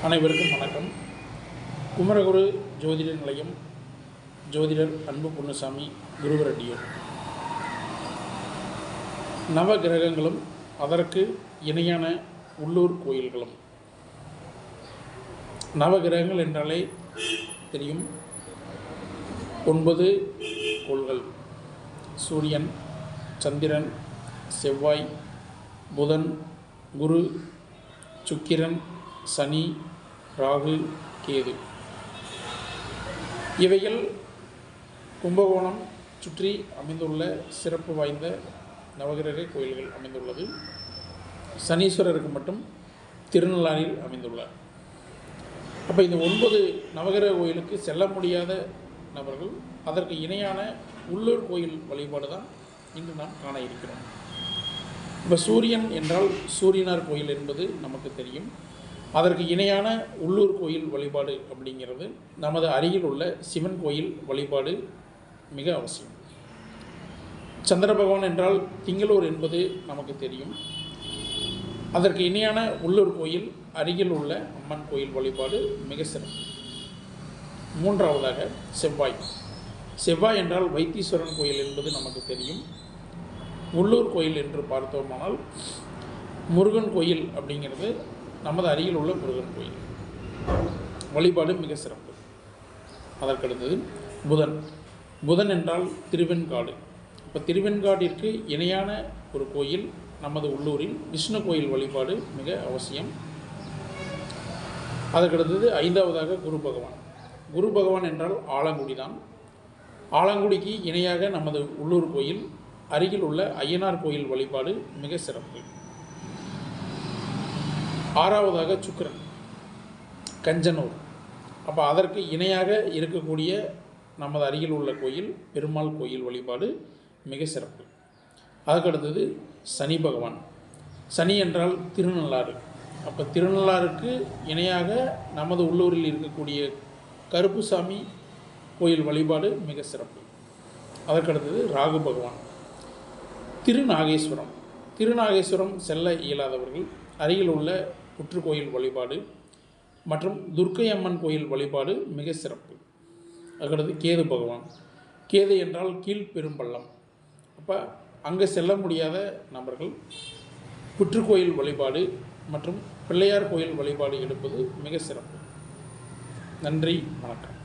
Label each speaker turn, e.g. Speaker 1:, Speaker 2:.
Speaker 1: அனைவருக்கும் வணக்கம். குமரகுரு ஜோதிட நிலையம் ஜோதிடர் அன்பு பொன்னுசாமி குருவரடியூர். நவ கிரகங்களும் அதற்கு இணையான உள்ளூர் கோயில்களும். நவ கிரகங்கள் என்றாலே தெரியும், 9 கோள்கள்: சூரியன், சந்திரன், செவ்வாய், புதன், குரு, சுக்கிரன், சனி, ராகு, கேது. இவைகள் கும்பகோணம் சுற்றி அமைந்துள்ள சிறப்பு வாய்ந்த நவகிரக கோயில்கள் அமைந்துள்ளது. சனீஸ்வரருக்கு மட்டும் திருநள்ளாறில் அமைந்துள்ளார். அப்போ இந்த 9 நவகிரக கோயிலுக்கு செல்ல முடியாத நபர்கள் அதற்கு இணையான உள்ளூர் கோயில் வழிபாடு தான் இன்று நாம் காண இருக்கிறோம். இப்போ சூரியன் என்றால் சூரியனார் கோயில் என்பது நமக்கு தெரியும். அதற்கு இணையான உள்ளூர் கோயில் வழிபாடு அப்படிங்கிறது நமது அருகில் உள்ள சிவன் கோயில் வழிபாடு மிக அவசியம். சந்திர பகவான் என்றால் திங்களூர் என்பது நமக்கு தெரியும். அதற்கு இணையான உள்ளூர் கோயில் அருகில் உள்ள அம்மன் கோயில் வழிபாடு மிக சிறப்பு. மூன்றாவதாக செவ்வாய். செவ்வாய் என்றால் வைத்தீஸ்வரன் கோயில் என்பது நமக்கு தெரியும். உள்ளூர் கோயில் என்று பார்த்தோமானால் முருகன் கோயில் அப்படிங்கிறது நமது அருகில் உள்ள முருகன் கோயில் வழிபாடு மிக சிறப்பு. அதற்கடுத்தது புதன். புதன் என்றால் திருவெண்காடு. இப்போ திருவெண்காட்டிற்கு இணையான ஒரு கோயில் நமது உள்ளூரில் விஷ்ணு கோயில் வழிபாடு மிக அவசியம். அதற்கடுத்தது 5வதாக குரு பகவான். குரு பகவான் என்றால் ஆலங்குடி தான். ஆலங்குடிக்கு இணையாக நமது உள்ளூர் கோயில் அருகில் உள்ள ஐயனார் கோயில் வழிபாடு மிக சிறப்பு. 6வதாக சுக்கிரன், கஞ்சனூர். அப்போ அதற்கு இணையாக இருக்கக்கூடிய நமது அருகில் உள்ள கோயில் பெருமாள் கோயில் வழிபாடு மிக சிறப்பு. அதுக்கடுத்தது சனி பகவான். சனி என்றால் திருநள்ளாறு. அப்போ திருநள்ளாறுக்கு இணையாக நமது உள்ளூரில் இருக்கக்கூடிய கருப்புசாமி கோயில் வழிபாடு மிக சிறப்பு. அதற்கடுத்தது ராகு பகவான். திருநாகேஸ்வரம். திருநாகேஸ்வரம் செல்ல இயலாதவர்கள் அருகில் உள்ள புற்றுக்கோயில் வழிபாடு மற்றும் துர்க்கை அம்மன் கோயில் வழிபாடு மிக சிறப்பு. அதுக்கடுத்து கேது பகவான். கேது என்றால் கீழ்பெரும்பள்ளம். அப்போ அங்கே செல்ல முடியாத நபர்கள் புற்றுக்கோயில் வழிபாடு மற்றும் பிள்ளையார் கோயில் வழிபாடு எடுப்பது மிக சிறப்பு. நன்றி, வணக்கம்.